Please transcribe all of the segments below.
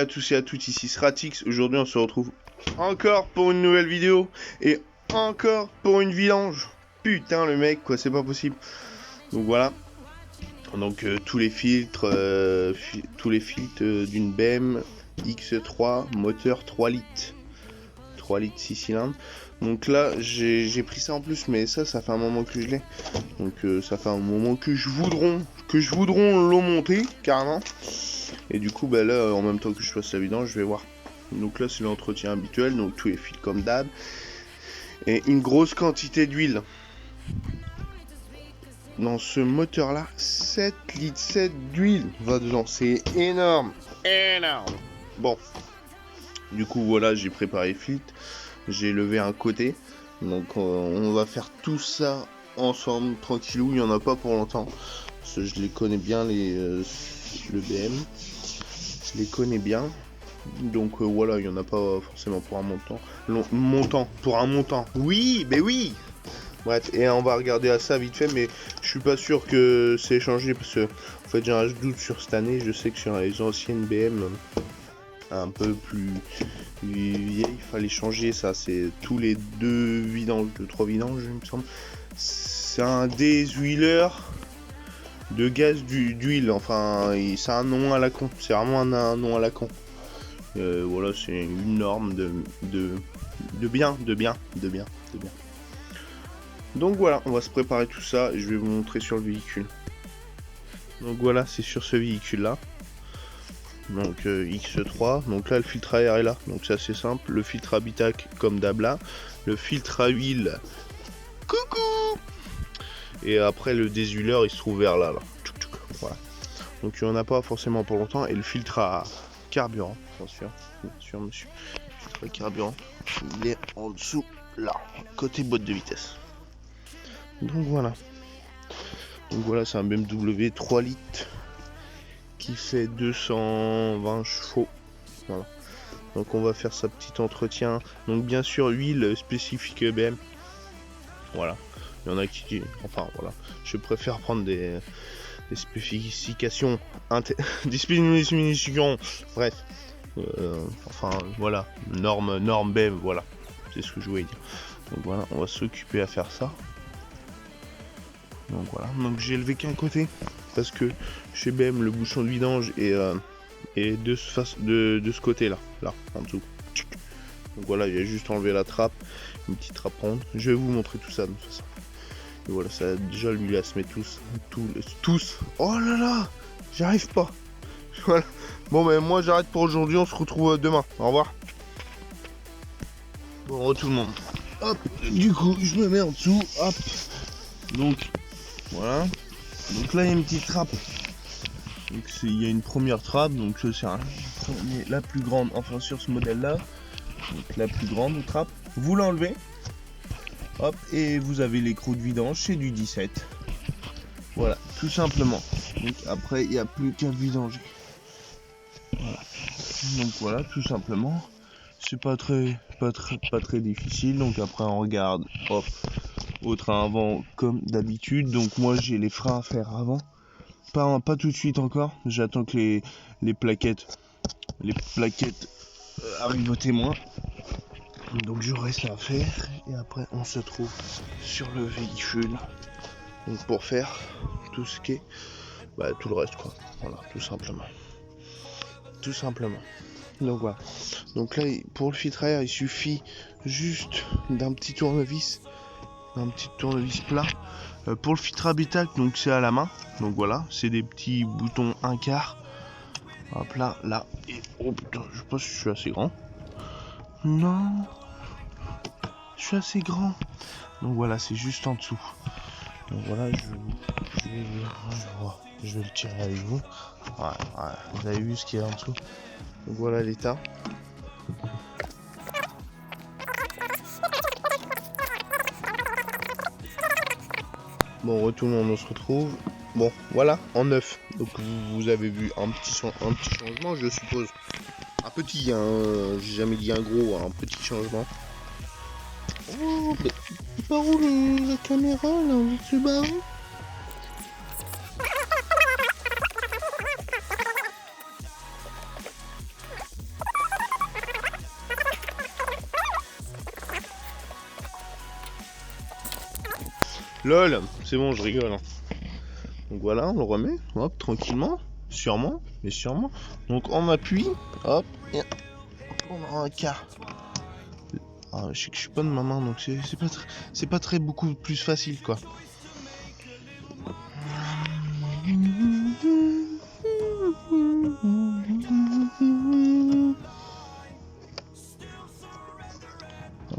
à tous et à toutes, ici Sratix. Aujourd'hui on se retrouve encore pour une nouvelle vidéo et encore pour une vidange. Putain le mec quoi, c'est pas possible. Donc voilà. Donc tous les filtres d'une BM X3 moteur 3 litres. 3 litres 6 cylindres. Donc là j'ai pris ça en plus, mais ça fait un moment que je l'ai. Donc ça fait un moment que je voudrais le monter carrément. Et du coup bah là en même temps que je fasse la vidange je vais voir. Donc là c'est l'entretien habituel, donc tous les fils comme d'hab. Et une grosse quantité d'huile. Dans ce moteur là, 7 litres 7 d'huile va dedans, c'est énorme. Énorme. Bon. Du coup voilà, j'ai préparé les filtres. J'ai levé un côté. Donc on va faire tout ça ensemble, tranquillou, il n'y en a pas pour longtemps. Parce que je les connais bien, le BM. Je les connais bien. Donc voilà, il n'y en a pas forcément pour un montant. Oui, mais oui. Bref, et on va regarder à ça vite fait, mais je suis pas sûr que c'est changé parce que en fait j'ai un doute sur cette année. Je sais que sur les anciennes BM un peu plus vieilles, il fallait changer ça. C'est tous les 2 3 vidanges, il me semble. C'est un déshouileur de gaz d'huile. Enfin, c'est un nom à la con. C'est vraiment un nom à la con. Voilà, c'est une norme de bien. Donc voilà, on va se préparer tout ça et je vais vous montrer sur le véhicule. Donc voilà, c'est sur ce véhicule là. Donc X3, donc là le filtre à air est là, donc c'est assez simple. Le filtre à bitac comme d'hab là. Le filtre à huile, coucou. Et après le déshuileur il se trouve vers là. Voilà. Donc il n'y en a pas forcément pour longtemps. Et le filtre à carburant, bien sûr monsieur. Le filtre à carburant, il est en dessous là, côté boîte de vitesse. Donc voilà, c'est un BMW 3 litres qui fait 220 chevaux. Voilà. Donc on va faire sa petite entretien. Donc bien sûr huile spécifique BM. Voilà. Il y en a qui, enfin voilà, je préfère prendre des spécifications des spécifications. Bref. Enfin voilà, norme BM. Voilà, c'est ce que je voulais dire. Donc voilà, on va s'occuper à faire ça. Donc voilà, donc j'ai levé qu'un côté parce que chez BM le bouchon de vidange est de ce côté là en dessous. Donc voilà, il y a juste enlevé la trappe, une petite trappe ronde. Je vais vous montrer tout ça de toute façon. Et voilà, ça déjà lui à se mettre tous. Oh là là, j'arrive pas. Voilà. Bon ben moi j'arrête pour aujourd'hui, on se retrouve demain. Au revoir. Bon tout le monde. Hop, du coup je me mets en dessous, hop. Donc voilà, donc là il y a une petite trappe. Donc il y a une première trappe, donc ça c'est la plus grande, enfin sur ce modèle là, donc la plus grande trappe. Vous l'enlevez, hop, et vous avez l'écrou de vidange, c'est du 17. Voilà, tout simplement. Donc après il n'y a plus qu'à vidanger. Voilà. Donc voilà, tout simplement. C'est pas très difficile. Donc après on regarde, hop, au train avant comme d'habitude. Donc moi j'ai les freins à faire avant. Pas tout de suite encore. J'attends que les plaquettes arrivent au témoin. Donc j'aurai ça à faire. Et après on se trouve sur le véhicule. Donc pour faire tout ce qui est tout le reste quoi. Voilà, tout simplement. Donc voilà. Donc là pour le filtre à air il suffit juste d'un petit tournevis plat. Pour le filtre à bitac, donc c'est à la main. Donc voilà, c'est des petits boutons 1/4. Hop là, et oh putain, je sais pas si je suis assez grand. Non, je suis assez grand. Donc voilà, c'est juste en dessous. Donc voilà, je vais le tirer avec vous. Ouais, vous avez vu ce qu'il y a en dessous. Donc voilà l'état. Bon, tout le monde, on se retrouve. Bon, voilà, en neuf. Donc vous avez vu un petit changement, je suppose. Un petit, hein, j'ai jamais dit un gros, un petit changement. Oh, mais par où la caméra là, on se barre. LOL, c'est bon, je rigole. Hein. Donc voilà, on le remet, hop, tranquillement, sûrement, mais sûrement. Donc on appuie, hop, et on a un quart. Ah, je sais que je suis pas de ma main, donc c'est pas très beaucoup plus facile, quoi.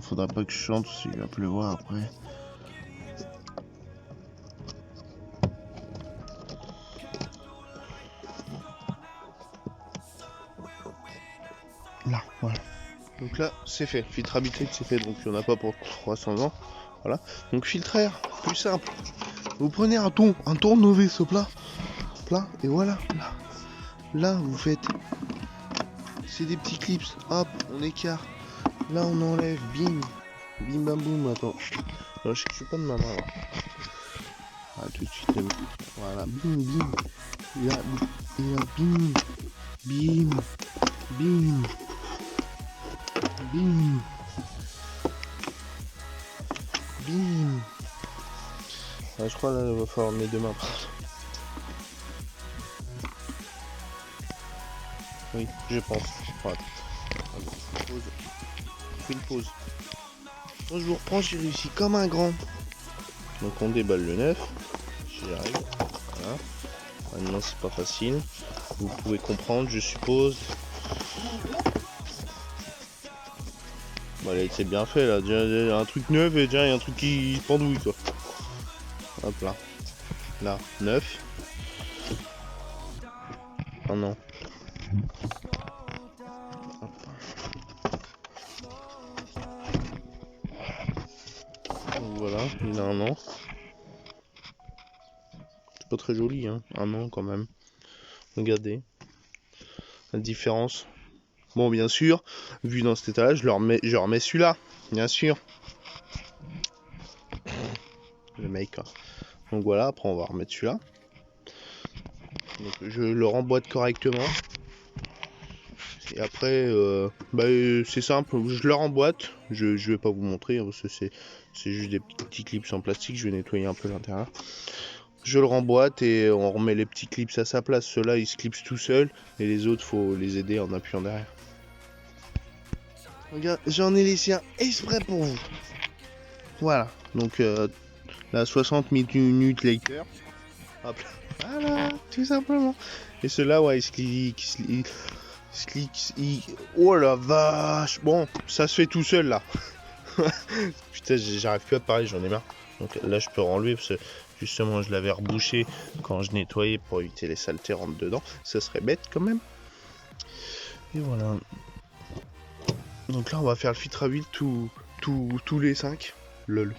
Faudra pas que je chante, s'il va pleuvoir après. Là, voilà. Donc là, c'est fait. Filtre habité, c'est fait. Donc il n'y en a pas pour 300 ans. Voilà. Donc filtre à air, plus simple. Vous prenez un tournevis plat. Et voilà. Là, vous faites. C'est des petits clips. Hop, on écarte. Là, on enlève. Bim. Bim bam boum. Attends. Non, je suis pas de ma main là. Ah, tout de suite. Voilà. Bim bim. Là, bim. Bim. Bim. Bim. Bim. Ah, je crois là, il va falloir mes deux mains. Oui, je pense. Voilà. Pause. Je fais une pause. Moi, je vous reprends, j'ai réussi comme un grand. Donc on déballe le 9. J'y arrive. Voilà. Maintenant c'est pas facile. Vous pouvez comprendre, je suppose. Voilà, c'est bien fait là. Déjà, un truc neuf et déjà il y a un truc qui pendouille quoi. Hop là. Là, 9. Oh non. Donc voilà, il a un an. C'est pas très joli, hein. Un an quand même. Regardez la différence. Bon, bien sûr, vu dans cet état-là, je remets celui-là, bien sûr. Le mec. Hein. Donc voilà, après on va remettre celui-là. Donc je le remboîte correctement. Et après, c'est simple, je le remboîte. Je vais pas vous montrer, hein, parce que c'est juste des petits clips en plastique. Je vais nettoyer un peu l'intérieur. Je le remboîte et on remet les petits clips à sa place. Ceux-là, ils se clipsent tout seuls. Et les autres, faut les aider en appuyant derrière. Regarde, j'en ai laissé un exprès pour vous. Voilà, donc là 60 minutes later. Hop là. Voilà, tout simplement. Et ceux-là, ouais, il se clique. Oh la vache. Bon, ça se fait tout seul là. Putain, j'arrive plus à parler, j'en ai marre. Donc là, je peux renlever parce que justement, je l'avais rebouché quand je nettoyais pour éviter les saletés rentrent dedans. Ça serait bête quand même. Et voilà. Donc là, on va faire le filtre à huile tous les 5. Lol.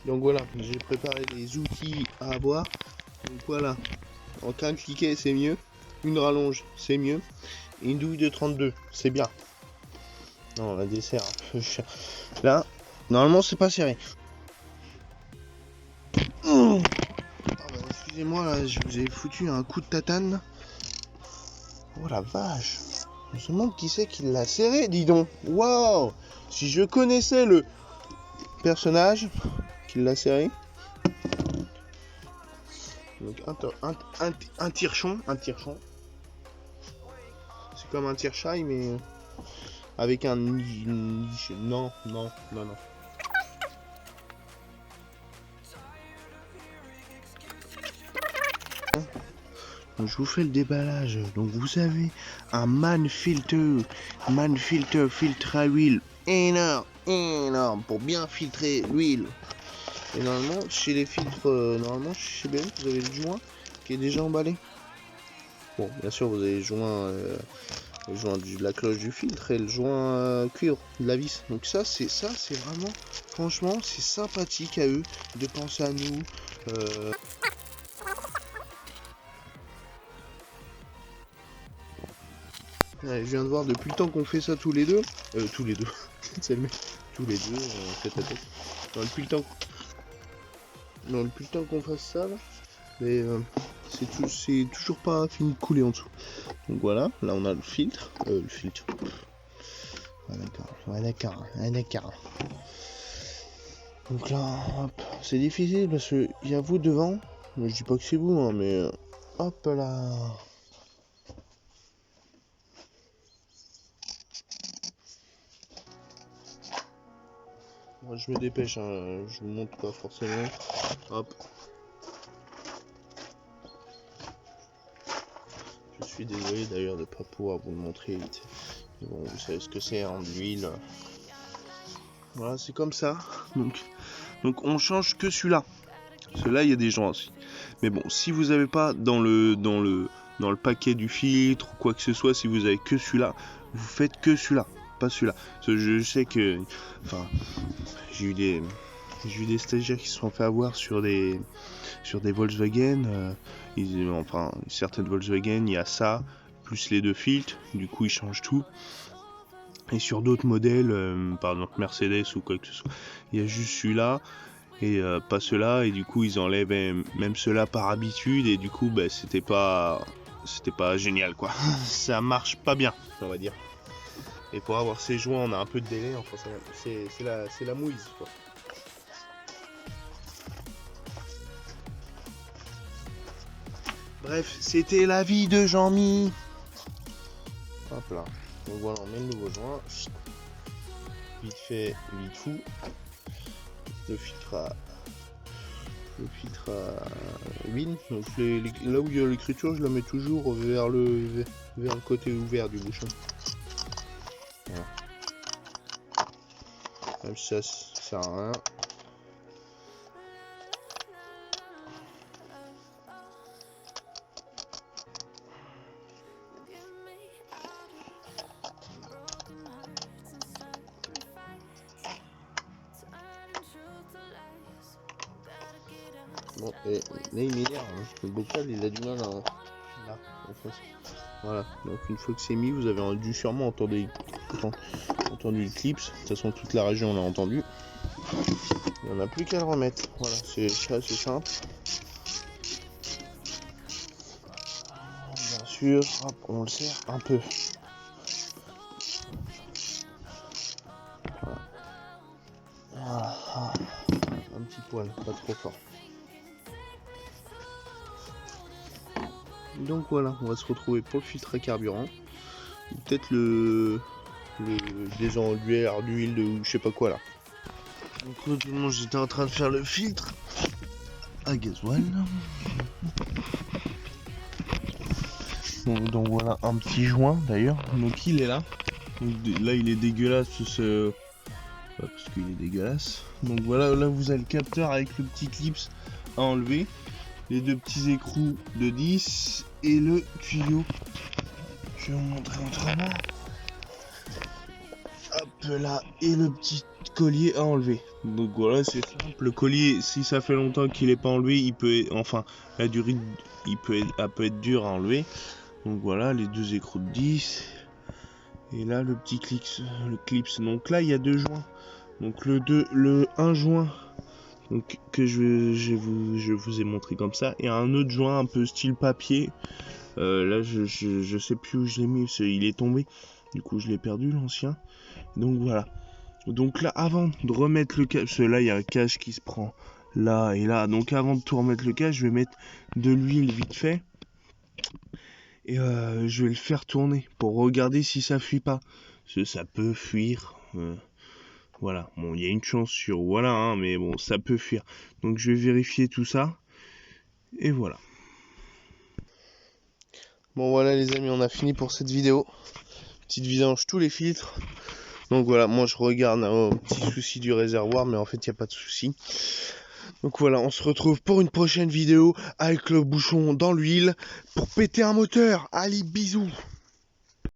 Donc voilà, j'ai préparé les outils à avoir. Donc voilà, en train de cliquer, c'est mieux. Une rallonge, c'est mieux. Et une douille de 32, c'est bien. Non, la dessert, là, normalement, c'est pas serré. Oh bah, excusez-moi, là, je vous ai foutu un coup de tatane. Oh la vache. Je me demande qui c'est qui l'a serré, dis donc. Waouh. Si je connaissais le personnage qui l'a serré. Donc un tire-chon. C'est comme un tire-chaille mais avec un non. Donc, je vous fais le déballage. Donc vous avez un man filter filtre à huile énorme pour bien filtrer l'huile. Et normalement chez les filtres, normalement chez BM vous avez le joint qui est déjà emballé. Bon, bien sûr vous avez le joint de la cloche du filtre et le joint cuivre de la vis. Donc ça c'est vraiment, franchement c'est sympathique à eux de penser à nous. Ouais, je viens de voir depuis le temps qu'on fait ça tous les deux. Tous les deux. C'est le mec. Tous les deux, tête à tête. Non, depuis le temps qu'on fasse ça là. Mais c'est toujours pas fini de couler en dessous. Donc voilà, là on a le filtre. Ouais, d'accord. Donc là, hop, c'est difficile parce qu'il y a vous devant. Je dis pas que c'est vous, hein, mais hop là. Moi je me dépêche, hein, je vous montre pas forcément. Hop. Je suis désolé d'ailleurs de ne pas pouvoir vous le montrer vite. Mais bon, vous savez ce que c'est, hein, de l'huile. Voilà, c'est comme ça. Donc on change que celui-là. Celui-là, il y a des gens aussi. Mais bon, si vous n'avez pas dans le paquet du filtre ou quoi que ce soit, si vous avez que celui-là, vous faites que celui-là, pas celui-là. Je sais que, enfin, j'ai eu des stagiaires qui se sont fait avoir sur des Volkswagen. Certaines Volkswagen, il y a ça plus les deux filtres. Du coup, ils changent tout. Et sur d'autres modèles, par exemple Mercedes ou quoi que ce soit, il y a juste celui-là et pas ceux-là, et du coup ils enlèvent même ceux-là par habitude, et du coup bah, c'était pas génial quoi. Ça marche pas bien, on va dire. Et pour avoir ces joints, on a un peu de délai, enfin c'est la mouise quoi. Bref, c'était la vie de Jean-Mi. Hop là. Donc voilà, on met le nouveau joint. Vite fait, vite fou. Le filtre à huile. Donc là où il y a l'écriture, je la mets toujours vers le côté ouvert du bouchon. Voilà. Même si ça sert à rien. Bon, et là il m'énerve, hein. Le bocal il a du mal à... Là, en face. Voilà, donc une fois que c'est mis, vous avez dû sûrement entendu le clips. De toute façon, toute la région l'a entendu. Il n'y en a plus qu'à le remettre. Voilà, c'est assez simple. Bien sûr, hop, on le serre un peu. Voilà. Un petit poil, pas trop fort. Donc voilà, on va se retrouver pour le filtre à carburant. Peut-être le désenduire d'huile de je sais pas quoi là. Donc l'autre, j'étais en train de faire le filtre à gasoil. Donc voilà un petit joint d'ailleurs. Donc il est là. Donc, là il est dégueulasse parce qu'il est dégueulasse. Donc voilà, là vous avez le capteur avec le petit clips à enlever, les deux petits écrous de 10 et le tuyau. Je vais vous montrer autrement. Hop là, et le petit collier à enlever. Donc voilà, c'est simple. Le collier, si ça fait longtemps qu'il n'est pas enlevé, il peut, la durée, il peut être dur à enlever. Donc voilà, les deux écrous de 10. Et là, le petit clips. Donc là, il y a deux joints. Donc le un joint, donc que je vous ai montré comme ça, et un autre joint un peu style papier. Là, je sais plus où je l'ai mis, parce qu'il est tombé. Du coup, je l'ai perdu, l'ancien. Donc voilà. Donc là, avant de remettre le cache, parce que là, il y a un cache qui se prend là et là. Donc avant de tout remettre le cache, je vais mettre de l'huile vite fait. Et je vais le faire tourner pour regarder si ça fuit pas. Parce que ça peut fuir. Voilà. Bon, il y a une chance sur... Voilà, hein, mais bon, ça peut fuir. Donc je vais vérifier tout ça. Et voilà. Bon voilà les amis, on a fini pour cette vidéo. Petite vidange tous les filtres. Donc voilà, moi je regarde un petit souci du réservoir, mais en fait il n'y a pas de souci. Donc voilà, on se retrouve pour une prochaine vidéo avec le bouchon dans l'huile pour péter un moteur. Allez, bisous.